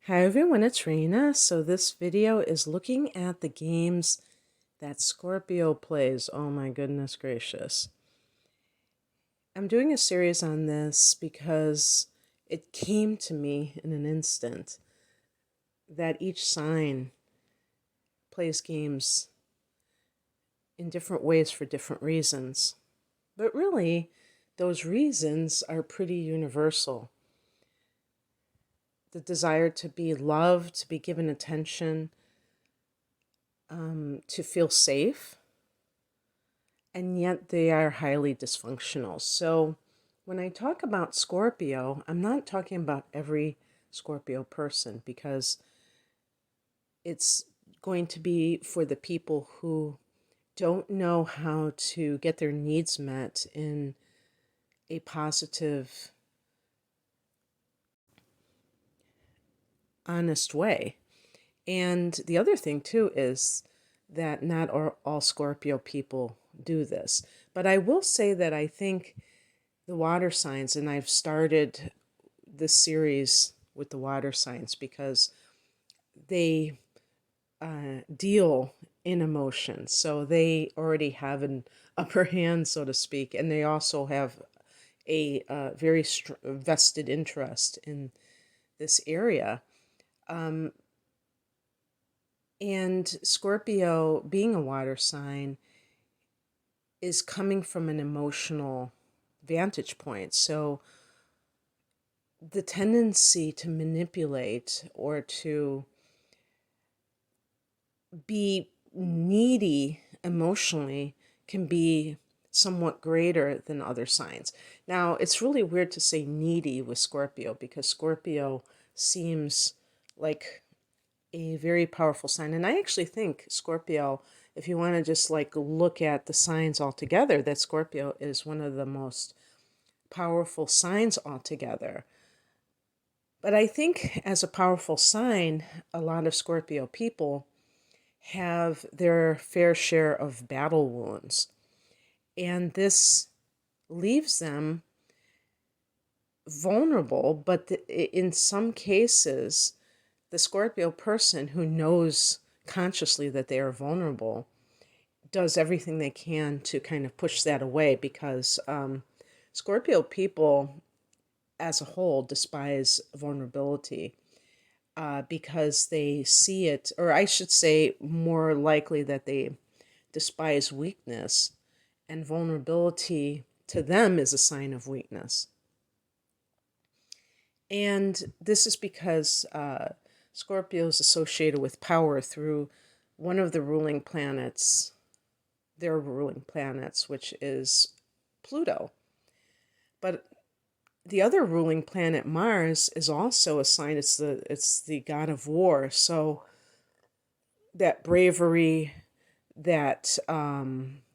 Hi everyone, it's Raina. So this video is looking at the games that Scorpio plays. Oh my goodness gracious. I'm doing a series on this because it came to me in an instant that each sign plays games in different ways for different reasons. But really, those reasons are pretty universal. The desire to be loved, to be given attention, to feel safe, and yet they are highly dysfunctional. So when I talk about Scorpio, I'm not talking about every Scorpio person because it's going to be for the people who don't know how to get their needs met in a positive, honest way. And the other thing, too, is that not all Scorpio people do this. But I will say that I think the water signs, and I've started this series with the water signs because they deal in emotion. So they already have an upper hand, so to speak, and they also have a very vested interest in this area. And Scorpio, being a water sign, is coming from an emotional vantage point. So the tendency to manipulate or to be needy emotionally can be somewhat greater than other signs. Now, it's really weird to say needy with Scorpio because Scorpio seems like a very powerful sign. And I actually think Scorpio, if you want to just like look at the signs altogether, that Scorpio is one of the most powerful signs altogether. But I think as a powerful sign, a lot of Scorpio people have their fair share of battle wounds. And this leaves them vulnerable, but in some cases, the Scorpio person who knows consciously that they are vulnerable does everything they can to kind of push that away because Scorpio people as a whole despise vulnerability. Because they see it, or I should say, more likely that they despise weakness, and vulnerability to them is a sign of weakness. And this is because Scorpio is associated with power through one of the ruling planets, their ruling planets, which is Pluto. But the other ruling planet, Mars, is also a sign. It's the god of war. So that bravery, that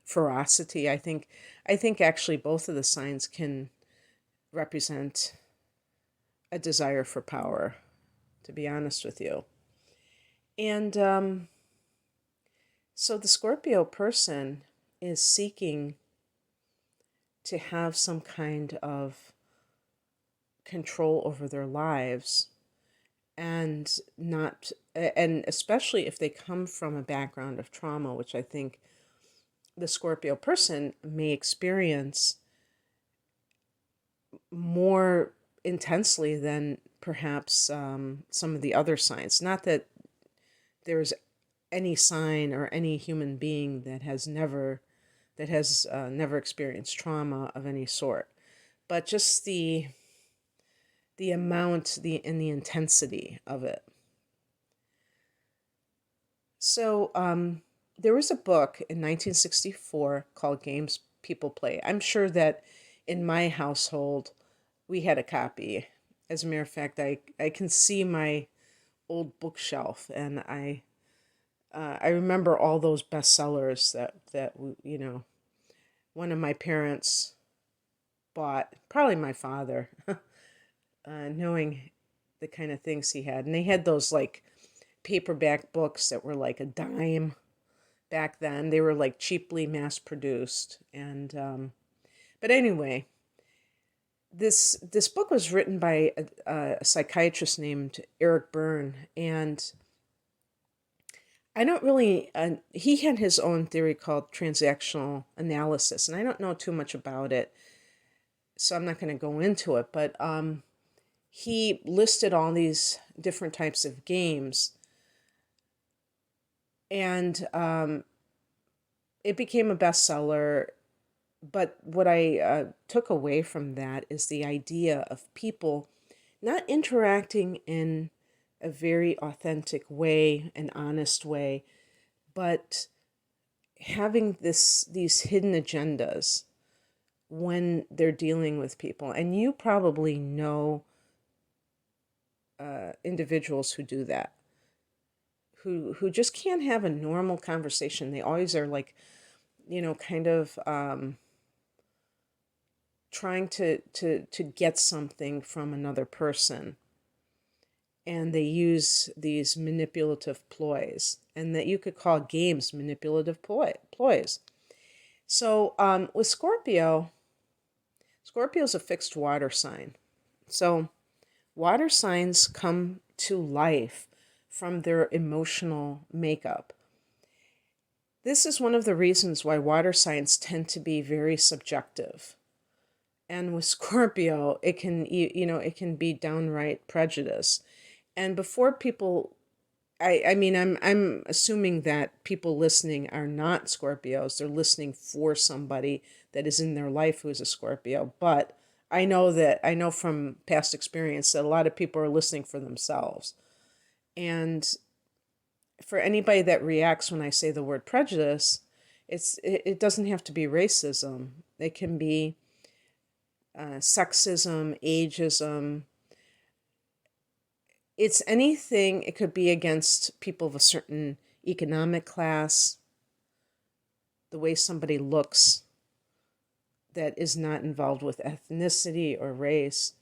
ferocity, I think actually both of the signs can represent a desire for power, to be honest with you. And so the Scorpio person is seeking to have some kind of control over their lives and not, and especially if they come from a background of trauma, which I think the Scorpio person may experience more intensely than perhaps some of the other signs. Not that there's any sign or any human being that has never experienced trauma of any sort, but just the amount, and the intensity of it. So there was a book in 1964 called Games People Play. I'm sure that in my household we had a copy. As a matter of fact, I can see my old bookshelf, and I remember all those bestsellers that one of my parents bought, probably my father, knowing the kind of things he had. And they had those like paperback books that were like a dime back then. They were like cheaply mass produced. And but anyway, This book was written by a psychiatrist named Eric Byrne, and I don't really. He had his own theory called transactional analysis, and I don't know too much about it, so I'm not going to go into it. But he listed all these different types of games, and it became a bestseller. But what I took away from that is the idea of people not interacting in a very authentic way, an honest way, but having these hidden agendas when they're dealing with people. And you probably know individuals who do that, who just can't have a normal conversation. They always are like, kind of trying to get something from another person, and they use these manipulative ploys, and that you could call games manipulative ploys. So with Scorpio's a fixed water sign. So water signs come to life from their emotional makeup. This is one of the reasons why water signs tend to be very subjective. And with Scorpio, it can, it can be downright prejudice. And before people, I mean, I'm assuming that people listening are not Scorpios. They're listening for somebody that is in their life who's a Scorpio. But I know from past experience that a lot of people are listening for themselves. And for anybody that reacts when I say the word prejudice, it doesn't have to be racism. It can be sexism, ageism. It's anything. It could be against people of a certain economic class, the way somebody looks that is not involved with ethnicity or race,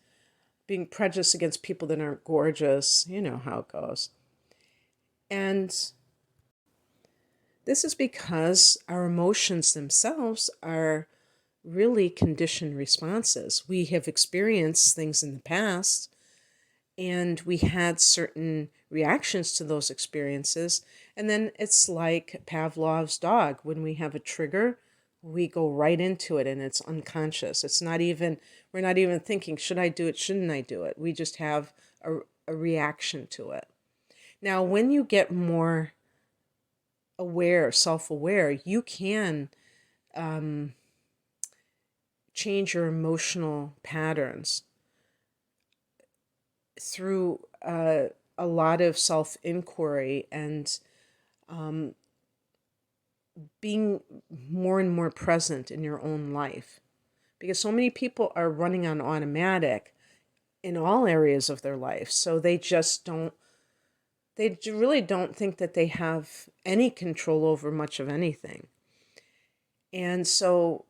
being prejudiced against people that aren't gorgeous. You know how it goes. And this is because our emotions themselves are really conditioned responses. We have experienced things in the past, and we had certain reactions to those experiences. And then it's like Pavlov's dog. When we have a trigger, we go right into it, and it's unconscious. We're not even thinking, should I do it? Shouldn't I do it? We just have a reaction to it. Now, when you get more aware, self-aware, you can change your emotional patterns through a lot of self-inquiry and being more and more present in your own life. Because so many people are running on automatic in all areas of their life. So they really don't think that they have any control over much of anything. And so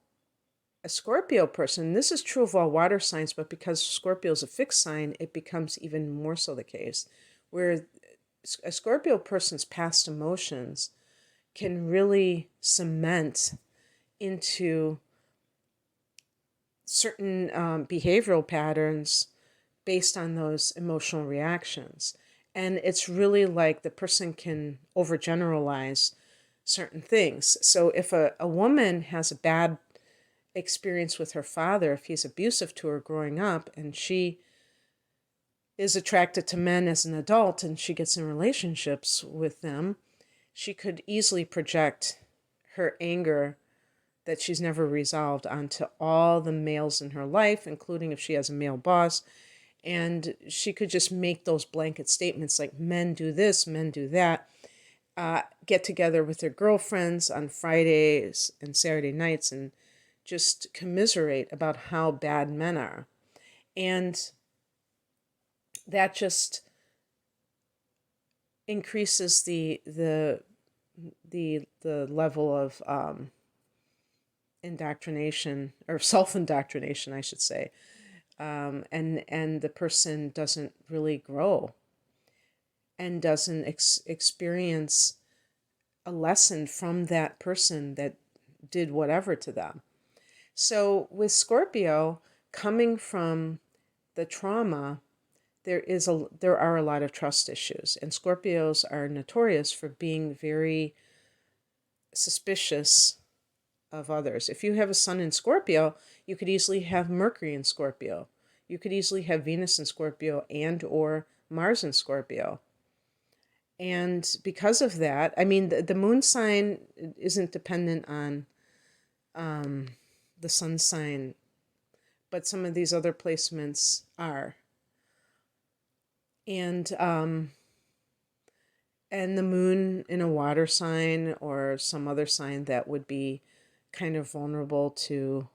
a Scorpio person, this is true of all water signs, but because Scorpio is a fixed sign, it becomes even more so the case, where a Scorpio person's past emotions can really cement into certain behavioral patterns based on those emotional reactions. And it's really like the person can overgeneralize certain things. So if a woman has a bad experience with her father, if he's abusive to her growing up, and she is attracted to men as an adult and she gets in relationships with them, she could easily project her anger that she's never resolved onto all the males in her life, including if she has a male boss. And she could just make those blanket statements like, men do this, men do that. Get together with their girlfriends on Fridays and Saturday nights and just commiserate about how bad men are. And that just increases the level of indoctrination, or self-indoctrination, I should say. And the person doesn't really grow and doesn't experience a lesson from that person that did whatever to them. So with Scorpio coming from the trauma, there are a lot of trust issues, and Scorpios are notorious for being very suspicious of others. If you have a sun in Scorpio, you could easily have Mercury in Scorpio. You could easily have Venus in Scorpio and or Mars in Scorpio. And because of that, I mean, the moon sign isn't dependent on the sun sign, but some of these other placements are. And and the moon in a water sign or some other sign that would be kind of vulnerable to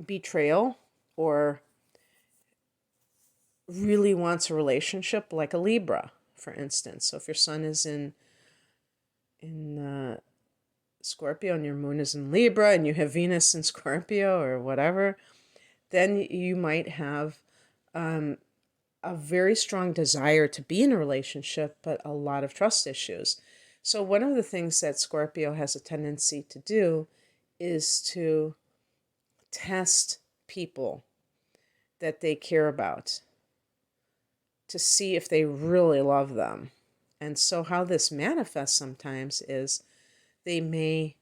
betrayal or really wants a relationship, like a Libra, for instance. So if your sun is in Scorpio and your moon is in Libra and you have Venus in Scorpio or whatever, then you might have a very strong desire to be in a relationship, but a lot of trust issues. So one of the things that Scorpio has a tendency to do is to test people that they care about to see if they really love them. And so how this manifests sometimes is they may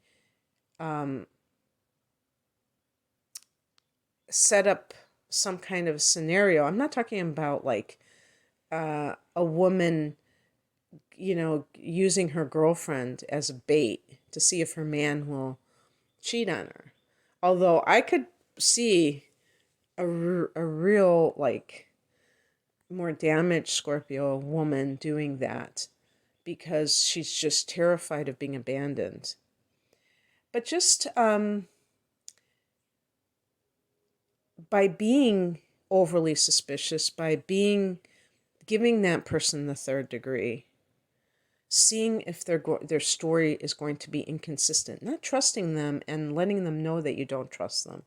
set up some kind of scenario. I'm not talking about like a woman, using her girlfriend as a bait to see if her man will cheat on her. Although I could see a real, like, more damaged Scorpio woman doing that because she's just terrified of being abandoned. But just by being overly suspicious, by giving that person the third degree, seeing if their story is going to be inconsistent, not trusting them and letting them know that you don't trust them,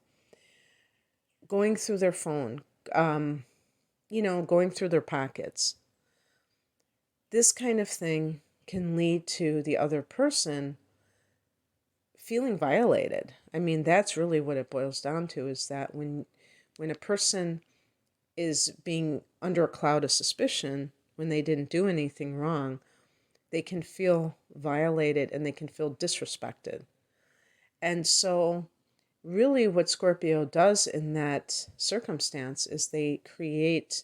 going through their phone, going through their pockets. This kind of thing can lead to the other person feeling violated. I mean, that's really what it boils down to, is that when a person is being under a cloud of suspicion, when they didn't do anything wrong, they can feel violated and they can feel disrespected. And so really what Scorpio does in that circumstance is they create,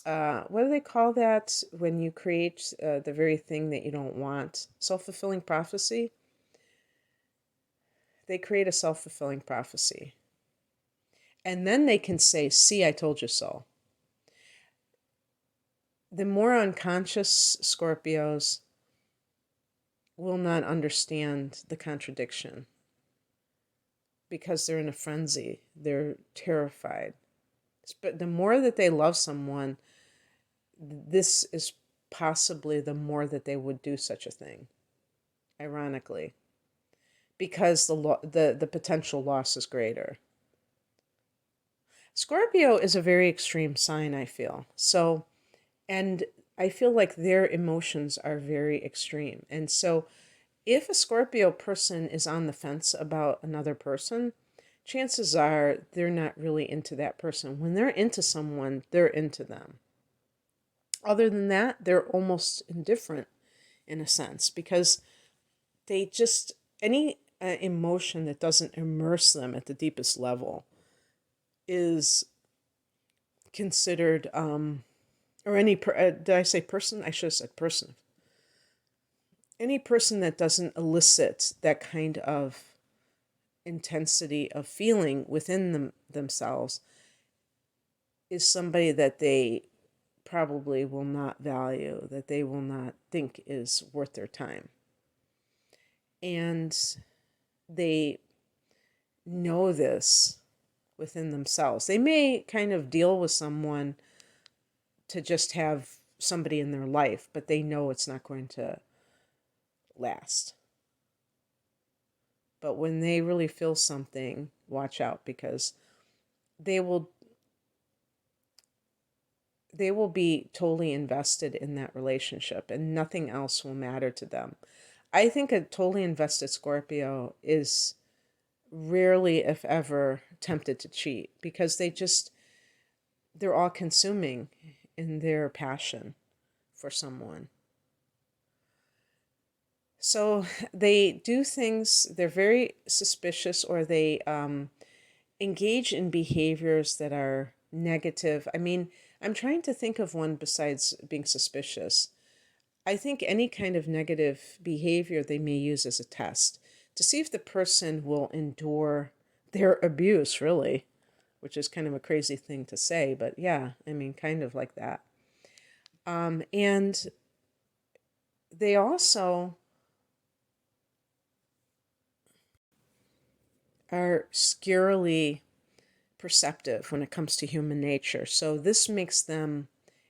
what do they call that when you create the very thing that you don't want? Self-fulfilling prophecy. They create a self-fulfilling prophecy. And then they can say, see, I told you so. The more unconscious Scorpios will not understand the contradiction because they're in a frenzy. They're terrified. But the more that they love someone, this is possibly the more that they would do such a thing, ironically, because the potential loss is greater. Scorpio is a very extreme sign, I feel. So, and I feel like their emotions are very extreme. And so if a Scorpio person is on the fence about another person, chances are they're not really into that person. When they're into someone, they're into them. Other than that, they're almost indifferent in a sense, because they just, any emotion that doesn't immerse them at the deepest level is considered, or any, did I say person? I should have said person. Any person that doesn't elicit that kind of intensity of feeling within themselves is somebody that they probably will not value, that they will not think is worth their time. And they know this within themselves. They may kind of deal with someone to just have somebody in their life, but they know it's not going to last. But when they really feel something, watch out, because they will be totally invested in that relationship and nothing else will matter to them. I think a totally invested Scorpio is rarely, if ever, tempted to cheat because they're all consuming in their passion for someone. So they do things, they're very suspicious, or they engage in behaviors that are negative. I mean, I'm trying to think of one besides being suspicious. I think any kind of negative behavior they may use as a test to see if the person will endure their abuse, really, which is kind of a crazy thing to say, but yeah, I mean, kind of like that. And they also are scarily perceptive when it comes to human nature. So this makes them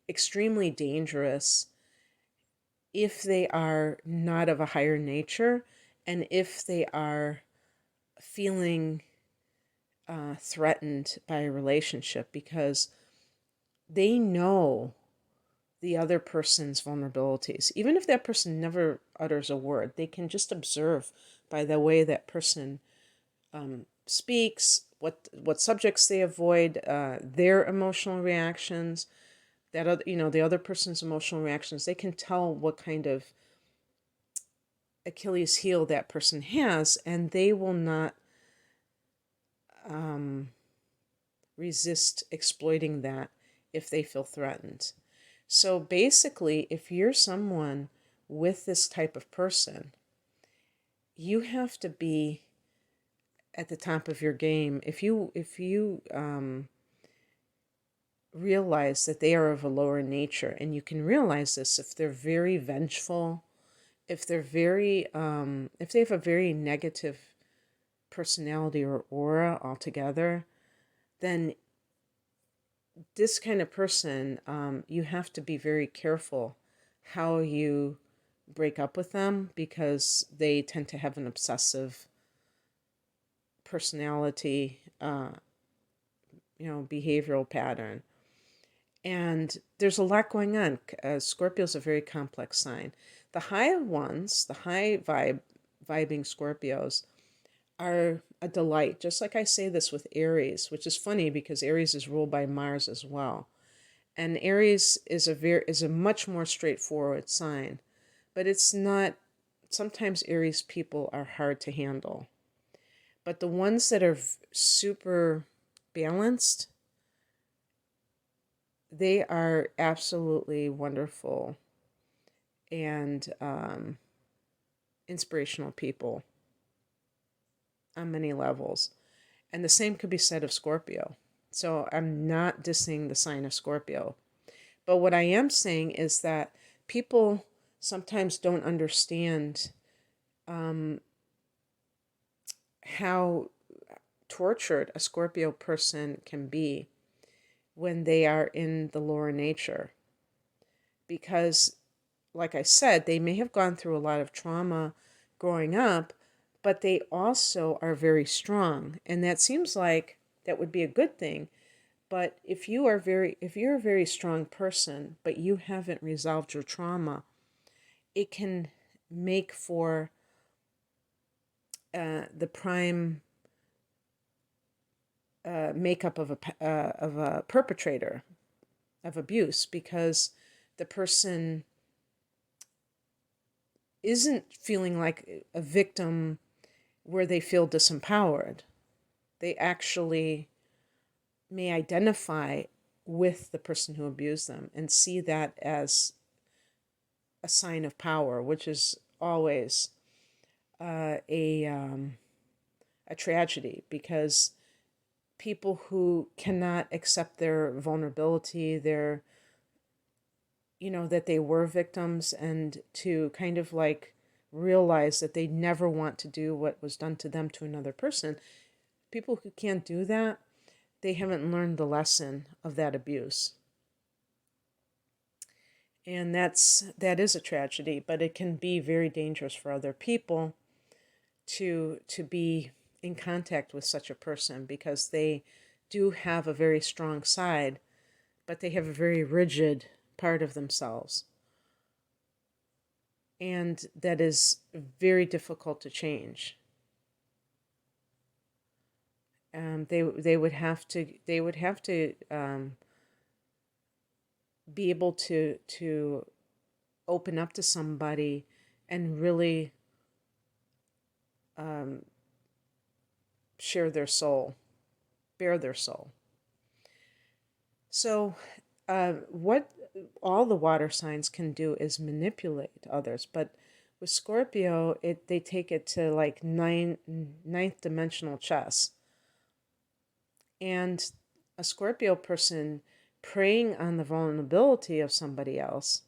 extremely dangerous if they are not of a higher nature and if they are feeling threatened by a relationship, because they know the other person's vulnerabilities. Even if that person never utters a word, they can just observe by the way that person speaks, what subjects they avoid, their emotional reactions, that other, the other person's emotional reactions. They can tell what kind of Achilles heel that person has, and they will not um, resist exploiting that if they feel threatened. So basically, if you're someone with this type of person, you have to be at the top of your game. If you realize that they are of a lower nature, and you can realize this if they're very vengeful, if they're very if they have a very negative personality or aura altogether, then this kind of person, you have to be very careful how you break up with them, because they tend to have an obsessive personality, behavioral pattern. And there's a lot going on. Scorpio's a very complex sign. The high ones, the high vibing Scorpios, are a delight. Just like I say this with Aries, which is funny because Aries is ruled by Mars as well. And Aries is a much more straightforward sign, but it's not. Sometimes Aries people are hard to handle. But the ones that are super balanced, they are absolutely wonderful and inspirational people on many levels. And the same could be said of Scorpio. So I'm not dissing the sign of Scorpio. But what I am saying is that people sometimes don't understand how tortured a Scorpio person can be when they are in the lower nature. Because, like I said, they may have gone through a lot of trauma growing up, but they also are very strong. And that seems like that would be a good thing. But if you're a very strong person, but you haven't resolved your trauma, it can make for the prime makeup of a perpetrator of abuse, because the person isn't feeling like a victim where they feel disempowered. They actually may identify with the person who abused them and see that as a sign of power, which is always a tragedy, because people who cannot accept their vulnerability, their that they were victims, and to kind of like realize that they never want to do what was done to them to another person. People who can't do that, they haven't learned the lesson of that abuse. And that is a tragedy, but it can be very dangerous for other people to be in contact with such a person, because they do have a very strong side, but they have a very rigid part of themselves. And that is very difficult to change. They would have to be able to open up to somebody and really um, share their soul, bare their soul. So, what all the water signs can do is manipulate others, but with Scorpio, they take it to like ninth dimensional chess, and a Scorpio person preying on the vulnerability of somebody else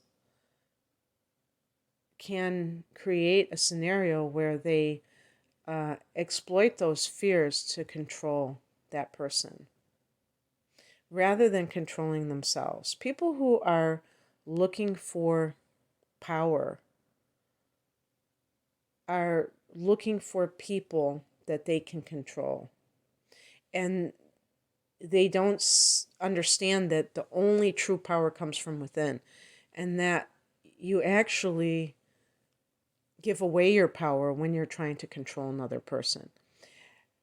can create a scenario where they exploit those fears to control that person rather than controlling themselves. People who are looking for power are looking for people that they can control. And they don't understand that the only true power comes from within, and that you actually give away your power when you're trying to control another person.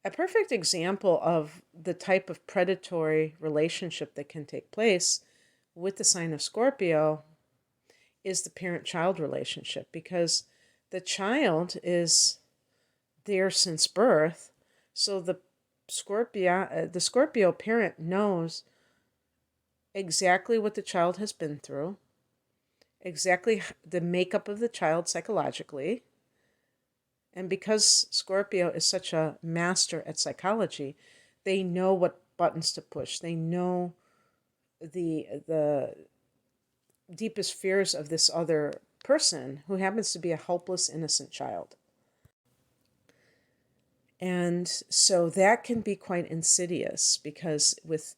A perfect example of the type of predatory relationship that can take place with the sign of Scorpio is the parent-child relationship, because the child is there since birth. So the Scorpio parent knows exactly what the child has been through, exactly the makeup of the child psychologically. And because Scorpio is such a master at psychology, they know what buttons to push. They know the deepest fears of this other person who happens to be a helpless, innocent child. And so that can be quite insidious, because with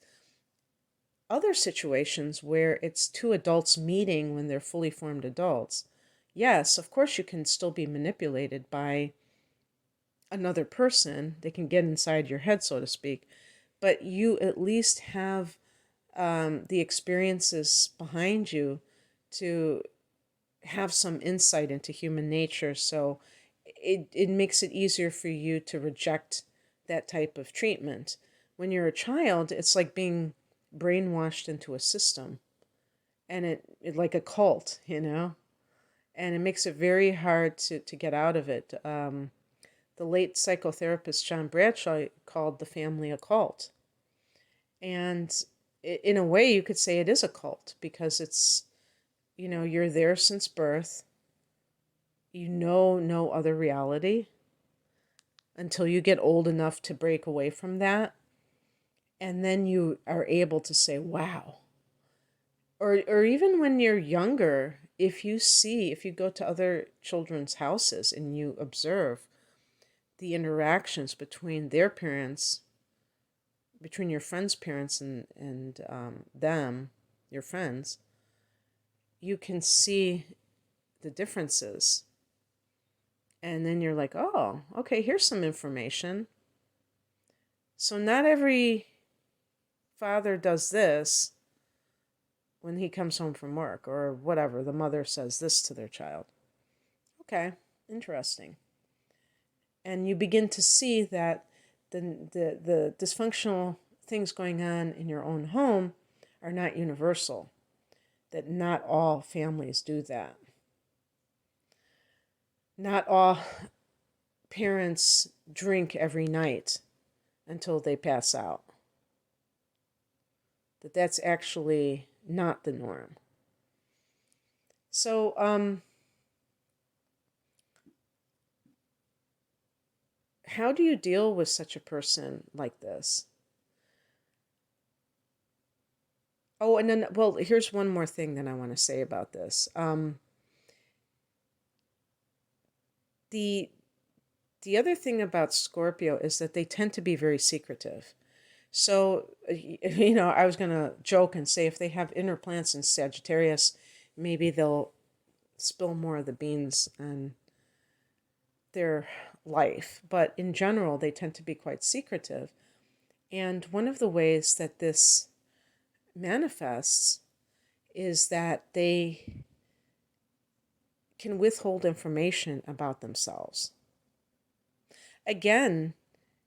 other situations where it's two adults meeting when they're fully formed adults, yes, of course you can still be manipulated by another person. They can get inside your head, so to speak, but you at least have the experiences behind you to have some insight into human nature. So it makes it easier for you to reject that type of treatment. When you're a child, it's like being brainwashed into a system, and it like a cult, and it makes it very hard to get out of it. The late psychotherapist John Bradshaw called the family a cult. And in a way, you could say it is a cult, because it's, you're there since birth. You know no other reality until you get old enough to break away from that. And then you are able to say, wow. Or even when you're younger, if you go to other children's houses and you observe the interactions between their parents, between your friends' parents and them, your friends, you can see the differences. And then you're like, oh, okay, here's some information. So not every father does this when he comes home from work, or whatever. The mother says this to their child. Okay, interesting. And you begin to see that the dysfunctional things going on in your own home are not universal, that not all families do that. Not all parents drink every night until they pass out. That's actually not the norm. So, how do you deal with such a person like this? Oh, and then, well, here's one more thing that I want to say about this. The other thing about Scorpio is that they tend to be very secretive. So, I was going to joke and say if they have inner planets in Sagittarius, maybe they'll spill more of the beans on their life. But in general, they tend to be quite secretive. And one of the ways that this manifests is that they can withhold information about themselves. Again,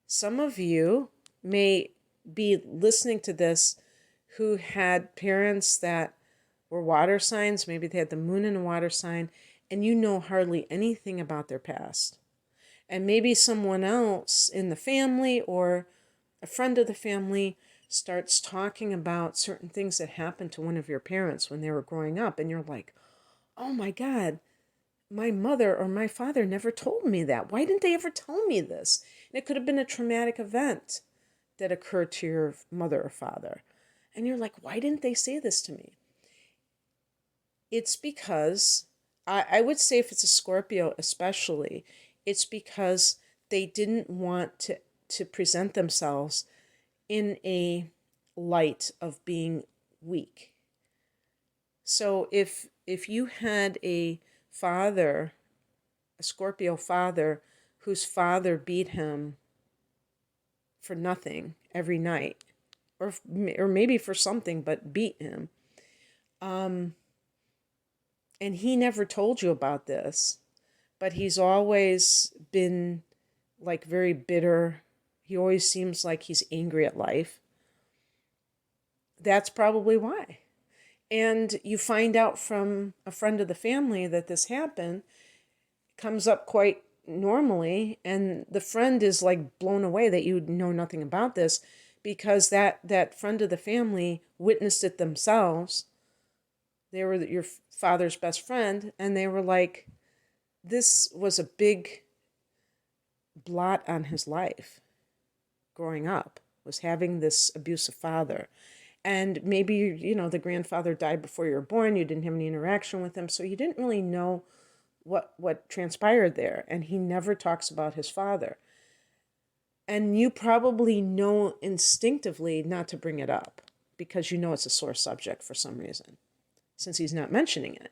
some of you may be listening to this who had parents that were water signs. Maybe they had the moon in a water sign, and you know hardly anything about their past. And maybe someone else in the family or a friend of the family starts talking about certain things that happened to one of your parents when they were growing up, and you're like, oh my God, my mother or my father never told me that. Why didn't they ever tell me this? And it could have been a traumatic event that occurred to your mother or father. And you're like, why didn't they say this to me? It's because, I would say if it's a Scorpio especially, it's because they didn't want to present themselves in a light of being weak. So if you had a father, a Scorpio father, whose father beat him for nothing every night, or maybe for something, but beat him, and he never told you about this, but he's always been like very bitter. He always seems like he's angry at life. That's probably why. And you find out from a friend of the family that this happened, comes up quite normally, and the friend is like blown away that you know nothing about this, because that friend of the family witnessed it themselves. They were your father's best friend, and they were like, this was a big blot on his life growing up, was having this abusive father. And maybe, the grandfather died before you were born, you didn't have any interaction with him, so you didn't really know what transpired there. And he never talks about his father. And you probably know instinctively not to bring it up, because you know it's a sore subject for some reason, since he's not mentioning it.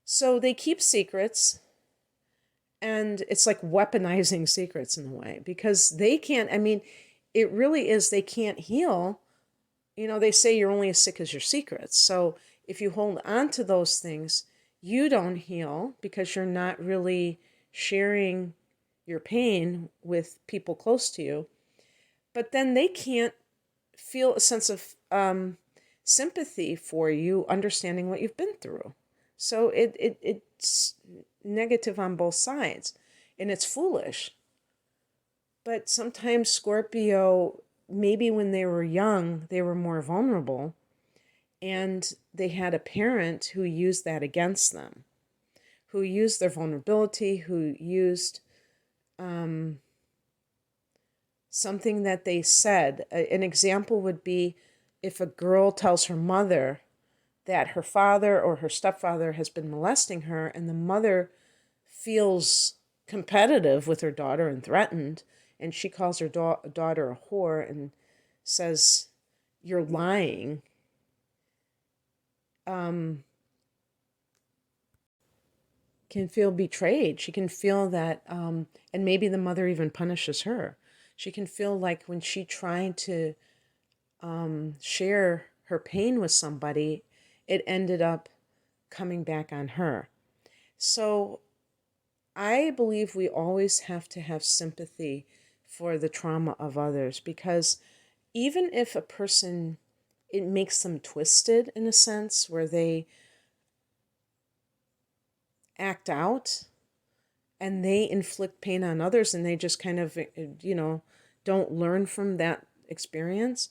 So they keep secrets, and it's like weaponizing secrets in a way, because they can't, it really is, they can't heal. They say you're only as sick as your secrets. So if you hold on to those things, you don't heal, because you're not really sharing your pain with people close to you. But then they can't feel a sense of sympathy for you, understanding what you've been through. So it's negative on both sides, and it's foolish. But sometimes Scorpio, maybe when they were young, they were more vulnerable, and they had a parent who used that against them, who used their vulnerability, who used something that they said. An example would be if a girl tells her mother that her father or her stepfather has been molesting her, and the mother feels competitive with her daughter and threatened, and she calls her daughter a whore and says, you're lying, can feel betrayed. She can feel that, and maybe the mother even punishes her. She can feel like when she tried to share her pain with somebody, it ended up coming back on her. So I believe we always have to have sympathy for the trauma of others, because even if a person, it makes them twisted in a sense where they act out and they inflict pain on others, and they just kind of, don't learn from that experience,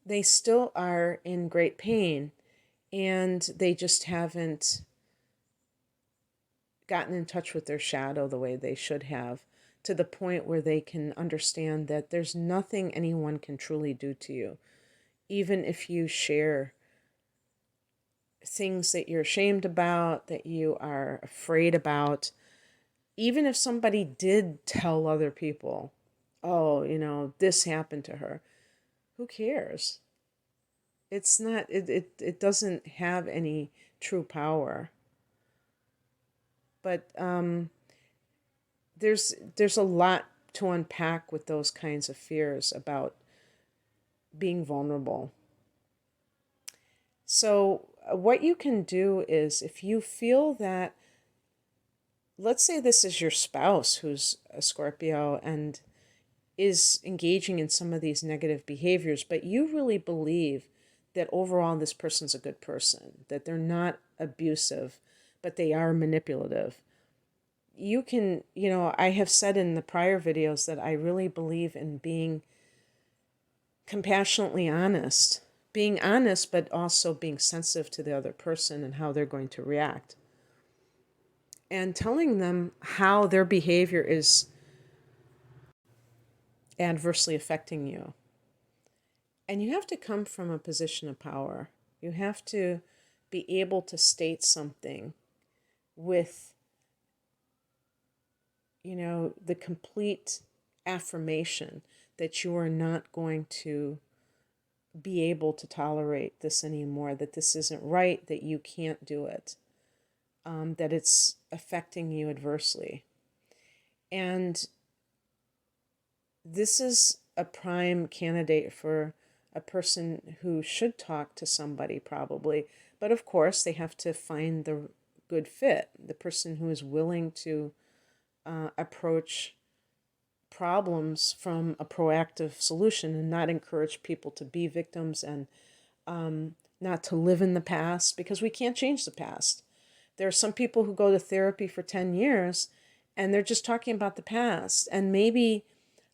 they still are in great pain, and they just haven't gotten in touch with their shadow the way they should have, to the point where they can understand that there's nothing anyone can truly do to you, even if you share things that you're ashamed about, that you are afraid about. Even if somebody did tell other people, oh, this happened to her, who cares? It's not, it doesn't have any true power. But there's a lot to unpack with those kinds of fears about being vulnerable. So what you can do is, if you feel that, let's say this is your spouse who's a Scorpio, and is engaging in some of these negative behaviors, but you really believe that overall this person's a good person, that they're not abusive, but they are manipulative. You can, I have said in the prior videos that I really believe in being compassionately honest, being honest, but also being sensitive to the other person and how they're going to react, and telling them how their behavior is adversely affecting you. And you have to come from a position of power. You have to be able to state something with, the complete affirmation that you are not going to be able to tolerate this anymore, that this isn't right, that you can't do it, that it's affecting you adversely. And this is a prime candidate for a person who should talk to somebody, probably. But of course, they have to find the good fit, the person who is willing to approach problems from a proactive solution and not encourage people to be victims, and not to live in the past, because we can't change the past. There are some people who go to therapy for 10 years and they're just talking about the past. And maybe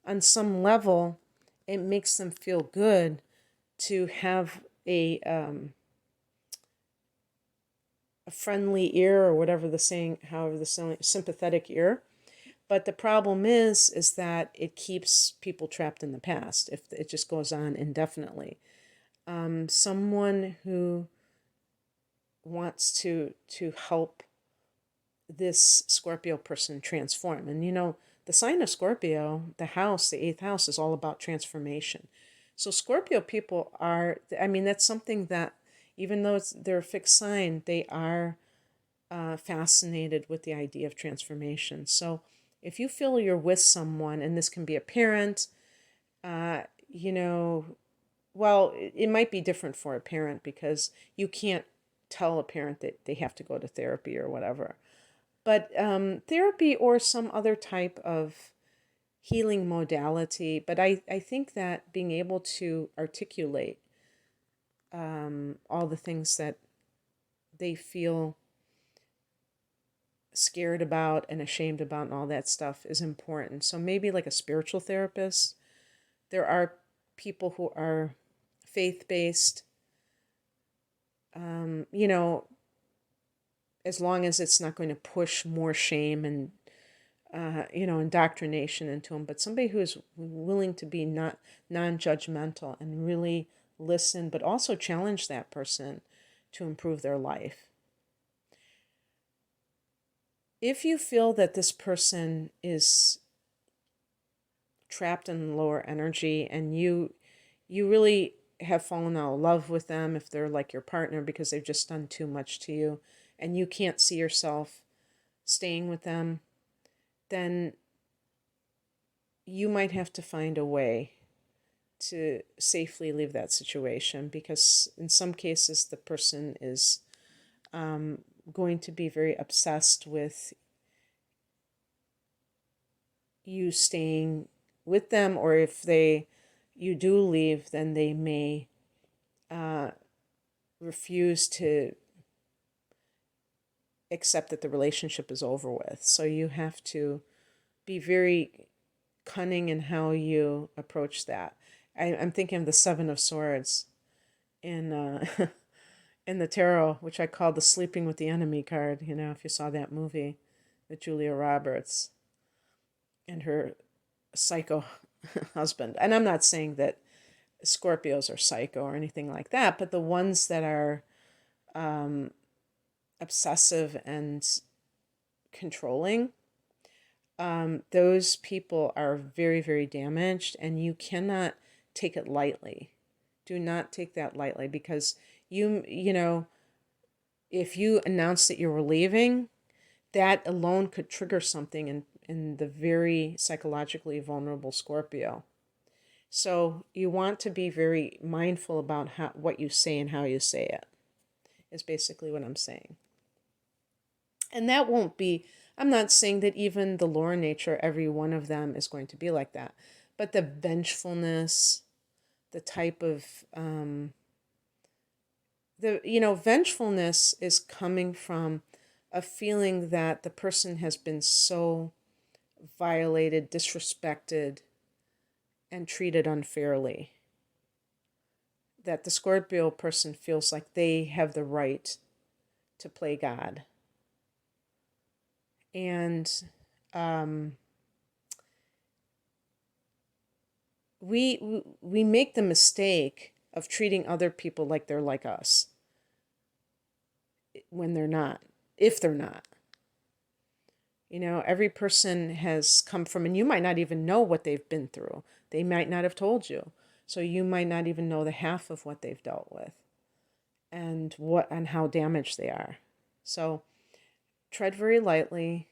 on some level, it makes them feel good to have a friendly ear, or whatever the saying, however the saying, sympathetic ear. But the problem is that it keeps people trapped in the past if it just goes on indefinitely. Someone who wants to help this Scorpio person transform. And the sign of Scorpio, the house, the eighth house, is all about transformation. So Scorpio people are, that's something that, even though they're a fixed sign, they are fascinated with the idea of transformation. So if you feel you're with someone, and this can be a parent, well, it might be different for a parent, because you can't tell a parent that they have to go to therapy or whatever. But therapy or some other type of healing modality. But I think that being able to articulate all the things that they feel scared about and ashamed about and all that stuff is important. So maybe like a spiritual therapist. There are people who are faith-based, as long as it's not going to push more shame and, indoctrination into them. But somebody who is willing to be not non-judgmental and really listen, but also challenge that person to improve their life. If you feel that this person is trapped in lower energy, and you really have fallen out of love with them, if they're like your partner, because they've just done too much to you and you can't see yourself staying with them, then you might have to find a way to safely leave that situation, because in some cases the person is going to be very obsessed with you staying with them, or if you do leave, then they may refuse to accept that the relationship is over with. So you have to be very cunning in how you approach that. I'm thinking of the Seven of Swords in in the tarot, which I call the sleeping with the enemy card. If you saw that movie with Julia Roberts and her psycho husband. And I'm not saying that Scorpios are psycho or anything like that, but the ones that are obsessive and controlling, those people are very, very damaged, and you cannot take it lightly. Do not take that lightly, because if you announce that you were leaving, that alone could trigger something in the very psychologically vulnerable Scorpio. So you want to be very mindful about what you say and how you say it, is basically what I'm saying. And that won't be, I'm not saying that even the lower nature, every one of them is going to be like that. But the vengefulness, the type of, vengefulness is coming from a feeling that the person has been so violated, disrespected, and treated unfairly, that the Scorpio person feels like they have the right to play God. And we make the mistake of treating other people like they're like us when they're not, if they're not. Every person has come from, and you might not even know what they've been through. They might not have told you. So you might not even know the half of what they've dealt with and how damaged they are. So tread very lightly.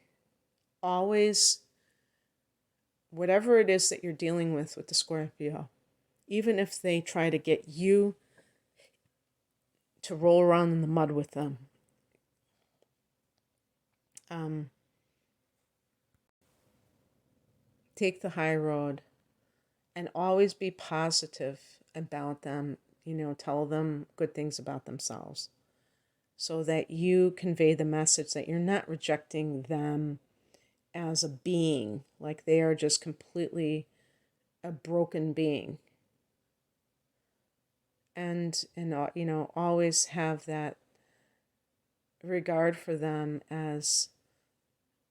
Always, whatever it is that you're dealing with the Scorpio, even if they try to get you to roll around in the mud with them, take the high road and always be positive about them. Tell them good things about themselves so that you convey the message that you're not rejecting them as a being, like they are just completely a broken being. And always have that regard for them as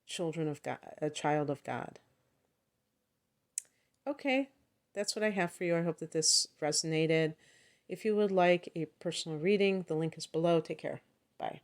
children of God, a child of God. Okay, that's what I have for you. I hope that this resonated. If you would like a personal reading, the link is below. Take care. Bye.